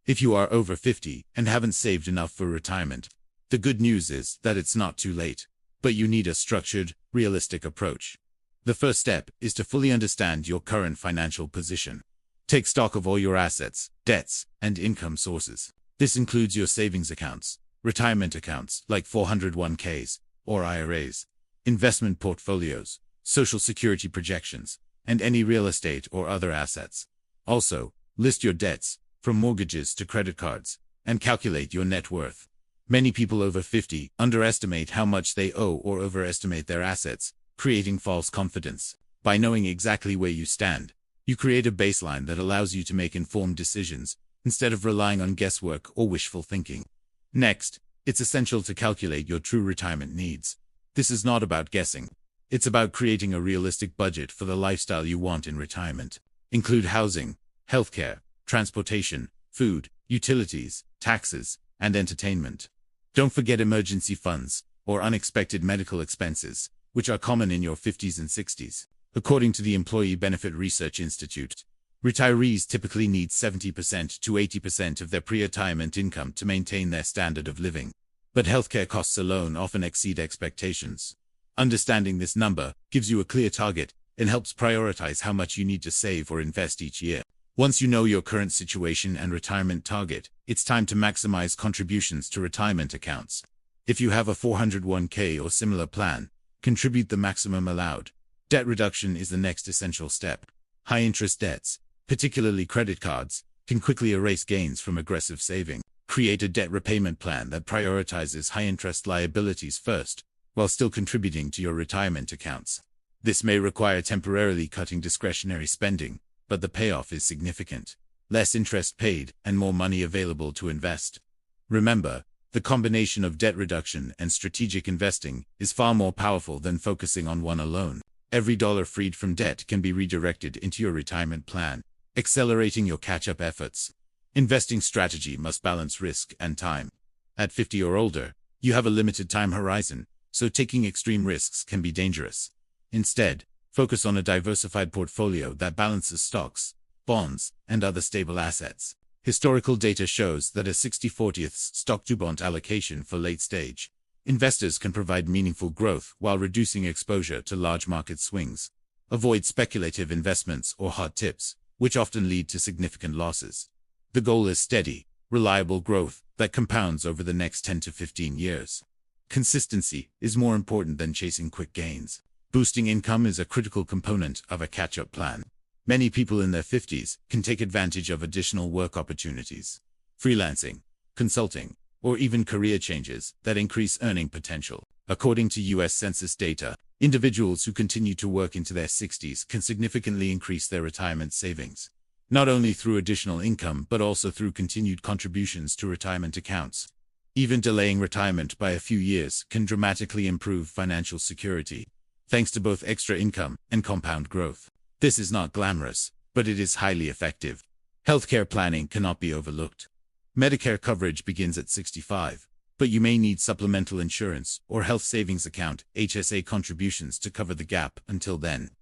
If you are over 50 and haven't saved enough for retirement, the good news is that it's not too late, but you need a structured, realistic approach. The first step is to fully understand your current financial position. Take stock of all your assets, debts, and income sources. This includes your savings accounts, retirement accounts like 401ks or IRAs, investment portfolios, social security projections, and any real estate or other assets. Also, list your debts, from mortgages to credit cards, and calculate your net worth. Many people over 50 underestimate how much they owe or overestimate their assets, creating false confidence. By knowing exactly where you stand, you create a baseline that allows you to make informed decisions, instead of relying on guesswork or wishful thinking. Next, it's essential to calculate your true retirement needs. This is not about guessing. It's about creating a realistic budget for the lifestyle you want in retirement. Include housing, healthcare, transportation, food, utilities, taxes, and entertainment. Don't forget emergency funds, or unexpected medical expenses, which are common in your 50s and 60s. According to the Employee Benefit Research Institute, retirees typically need 70% to 80% of their pre-retirement income to maintain their standard of living. But healthcare costs alone often exceed expectations. Understanding this number gives you a clear target and helps prioritize how much you need to save or invest each year. Once you know your current situation and retirement target, it's time to maximize contributions to retirement accounts. If you have a 401k or similar plan, contribute the maximum allowed. Debt reduction is the next essential step. High-interest debts, particularly credit cards, can quickly erase gains from aggressive saving. Create a debt repayment plan that prioritizes high-interest liabilities first, while still contributing to your retirement accounts. This may require temporarily cutting discretionary spending, but the payoff is significant. Less interest paid and more money available to invest. Remember, the combination of debt reduction and strategic investing is far more powerful than focusing on one alone. Every dollar freed from debt can be redirected into your retirement plan, accelerating your catch-up efforts. Investing strategy must balance risk and time. At 50 or older, you have a limited time horizon, so taking extreme risks can be dangerous. Instead, focus on a diversified portfolio that balances stocks, bonds, and other stable assets. Historical data shows that a 60/40 stock-to-bond allocation for late-stage investors can provide meaningful growth while reducing exposure to large market swings. Avoid speculative investments or hot tips, which often lead to significant losses. The goal is steady, reliable growth that compounds over the next 10 to 15 years. Consistency is more important than chasing quick gains. Boosting income is a critical component of a catch-up plan. Many people in their 50s can take advantage of additional work opportunities, freelancing, consulting, or even career changes that increase earning potential. According to U.S. Census data, individuals who continue to work into their 60s can significantly increase their retirement savings, not only through additional income but also through continued contributions to retirement accounts. Even delaying retirement by a few years can dramatically improve financial security, thanks to both extra income and compound growth. This is not glamorous, but it is highly effective. Healthcare planning cannot be overlooked. Medicare coverage begins at 65, but you may need supplemental insurance or health savings account (HSA) contributions to cover the gap until then.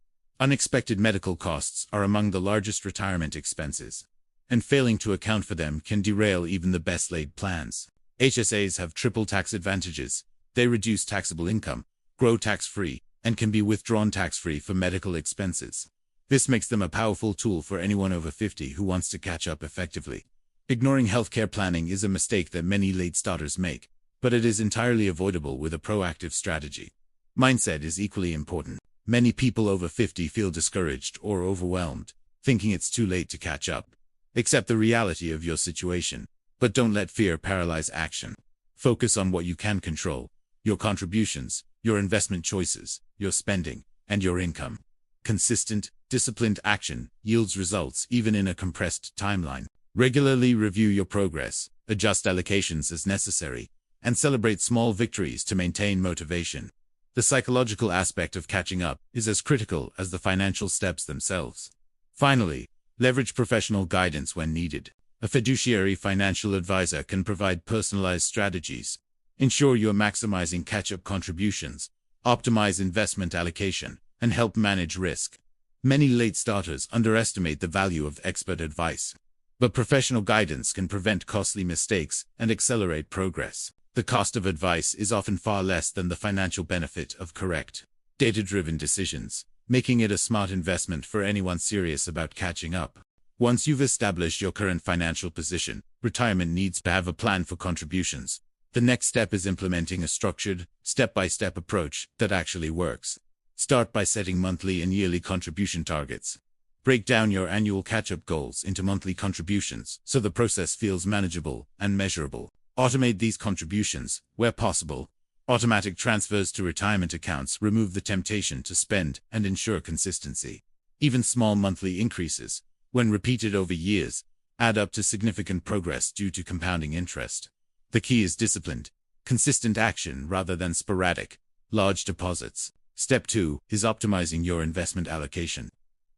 Unexpected medical costs are among the largest retirement expenses, and failing to account for them can derail even the best-laid plans. HSAs have triple tax advantages. They reduce taxable income, grow tax-free, and can be withdrawn tax-free for medical expenses. This makes them a powerful tool for anyone over 50 who wants to catch up effectively. Ignoring healthcare planning is a mistake that many late starters make, but it is entirely avoidable with a proactive strategy. Mindset is equally important. Many people over 50 feel discouraged or overwhelmed, thinking it's too late to catch up. Accept the reality of your situation, but don't let fear paralyze action. Focus on what you can control: your contributions, your investment choices, your spending, and your income. Consistent, disciplined action yields results even in a compressed timeline. Regularly review your progress, adjust allocations as necessary, and celebrate small victories to maintain motivation. The psychological aspect of catching up is as critical as the financial steps themselves. Finally, leverage professional guidance when needed. A fiduciary financial advisor can provide personalized strategies, ensure you're maximizing catch-up contributions, optimize investment allocation, and help manage risk. Many late starters underestimate the value of expert advice. But professional guidance can prevent costly mistakes and accelerate progress. The cost of advice is often far less than the financial benefit of correct, data-driven decisions, making it a smart investment for anyone serious about catching up. Once you've established your current financial position, retirement needs to have a plan for contributions. The next step is implementing a structured, step-by-step approach that actually works. Start by setting monthly and yearly contribution targets. Break down your annual catch-up goals into monthly contributions so the process feels manageable and measurable. Automate these contributions, where possible. Automatic transfers to retirement accounts remove the temptation to spend and ensure consistency. Even small monthly increases, when repeated over years, add up to significant progress due to compounding interest. The key is disciplined, consistent action rather than sporadic, large deposits. Step 2 is optimizing your investment allocation.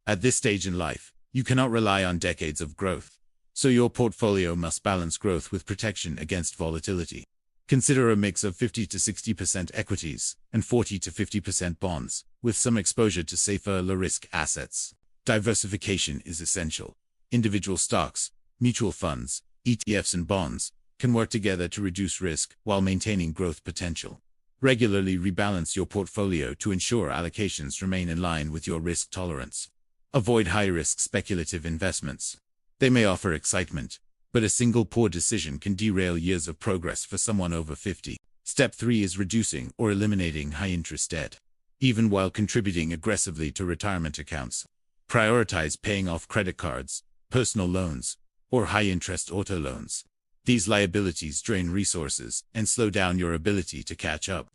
At this stage in life, you cannot rely on decades of growth, so your portfolio must balance growth with protection against volatility. Consider a mix of 50 to 60% equities and 40 to 50% bonds, with some exposure to safer, low-risk assets. Diversification is essential. Individual stocks, mutual funds, ETFs and bonds can work together to reduce risk while maintaining growth potential. Regularly rebalance your portfolio to ensure allocations remain in line with your risk tolerance. Avoid high-risk speculative investments. They may offer excitement, but a single poor decision can derail years of progress for someone over 50. Step 3 is reducing or eliminating high-interest debt. Even while contributing aggressively to retirement accounts, prioritize paying off credit cards, personal loans, or high-interest auto loans. These liabilities drain resources and slow down your ability to catch up.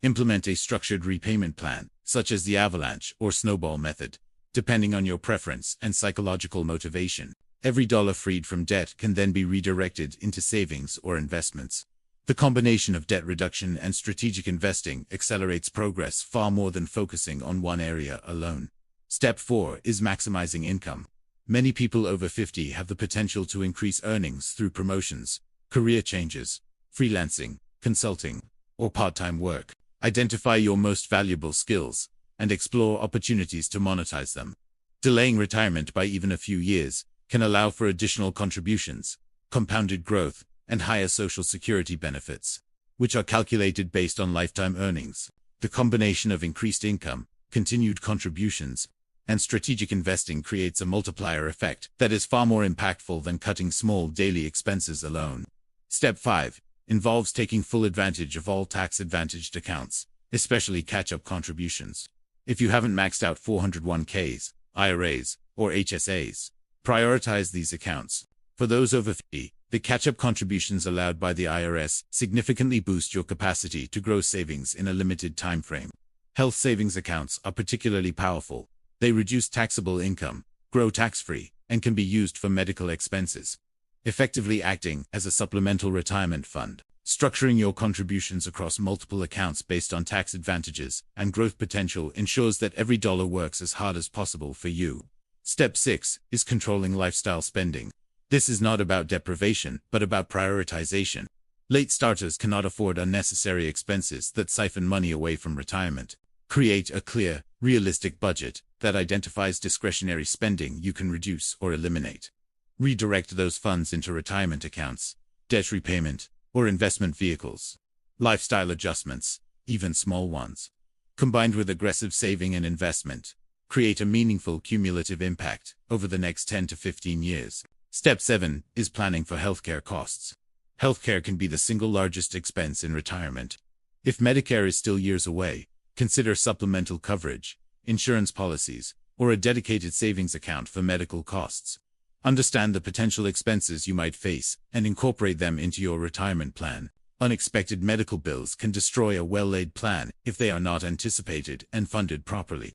Implement a structured repayment plan, such as the avalanche or snowball method, depending on your preference and psychological motivation. Every dollar freed from debt can then be redirected into savings or investments. The combination of debt reduction and strategic investing accelerates progress far more than focusing on one area alone. Step 4 is maximizing income. Many people over 50 have the potential to increase earnings through promotions, career changes, freelancing, consulting, or part-time work. Identify your most valuable skills and explore opportunities to monetize them. Delaying retirement by even a few years can allow for additional contributions, compounded growth, and higher Social Security benefits, which are calculated based on lifetime earnings. The combination of increased income, continued contributions, and strategic investing creates a multiplier effect that is far more impactful than cutting small daily expenses alone. Step 5 involves taking full advantage of all tax-advantaged accounts, especially catch-up contributions. If you haven't maxed out 401ks, IRAs, or HSAs, prioritize these accounts. For those over 50, the catch-up contributions allowed by the IRS significantly boost your capacity to grow savings in a limited time frame. Health savings accounts are particularly powerful. They reduce taxable income, grow tax-free, and can be used for medical expenses, effectively acting as a supplemental retirement fund. Structuring your contributions across multiple accounts based on tax advantages and growth potential ensures that every dollar works as hard as possible for you. Step 6 is controlling lifestyle spending. This is not about deprivation, but about prioritization. Late starters cannot afford unnecessary expenses that siphon money away from retirement. Create a clear, realistic budget that identifies discretionary spending you can reduce or eliminate. Redirect those funds into retirement accounts, debt repayment, or investment vehicles. Lifestyle adjustments, even small ones, combined with aggressive saving and investment, create a meaningful cumulative impact over the next 10 to 15 years. Step 7 is planning for healthcare costs. Healthcare can be the single largest expense in retirement. If Medicare is still years away, consider supplemental coverage, insurance policies, or a dedicated savings account for medical costs. Understand the potential expenses you might face and incorporate them into your retirement plan. Unexpected medical bills can destroy a well-laid plan if they are not anticipated and funded properly.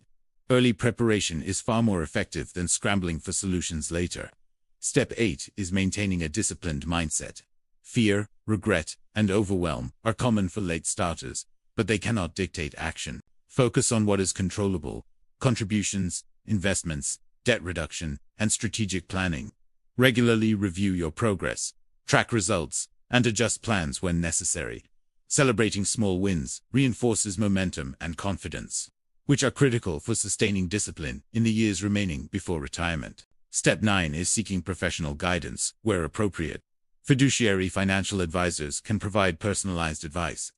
Early preparation is far more effective than scrambling for solutions later. Step 8 is maintaining a disciplined mindset. Fear, regret, and overwhelm are common for late starters, but they cannot dictate action. Focus on what is controllable: contributions, investments, debt reduction, and strategic planning. Regularly review your progress, track results, and adjust plans when necessary. Celebrating small wins reinforces momentum and confidence, which are critical for sustaining discipline in the years remaining before retirement. Step 9 is seeking professional guidance, where appropriate. Fiduciary financial advisors can provide personalized advice,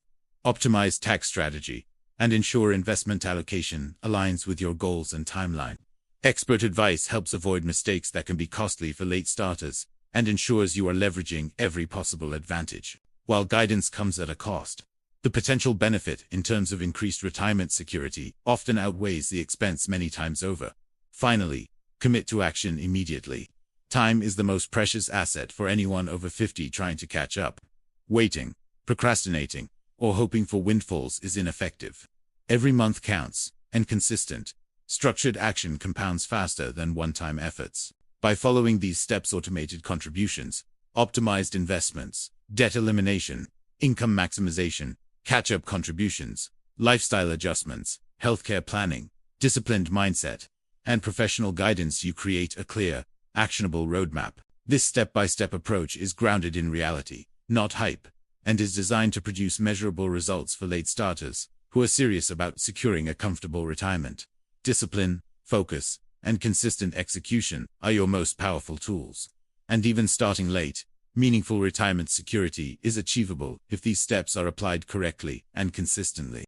optimize tax strategy, and ensure investment allocation aligns with your goals and timeline. Expert advice helps avoid mistakes that can be costly for late starters and ensures you are leveraging every possible advantage. While guidance comes at a cost, the potential benefit in terms of increased retirement security often outweighs the expense many times over. Finally, commit to action immediately. Time is the most precious asset for anyone over 50 trying to catch up. Waiting, procrastinating, or hoping for windfalls is ineffective. Every month counts, and consistent, structured action compounds faster than one-time efforts. By following these steps: automated contributions, optimized investments, debt elimination, income maximization, catch-up contributions, lifestyle adjustments, healthcare planning, disciplined mindset, and professional guidance, you create a clear, actionable roadmap. This step-by-step approach is grounded in reality, not hype, and is designed to produce measurable results for late starters who are serious about securing a comfortable retirement. Discipline, focus, and consistent execution are your most powerful tools. And even starting late, meaningful retirement security is achievable if these steps are applied correctly and consistently.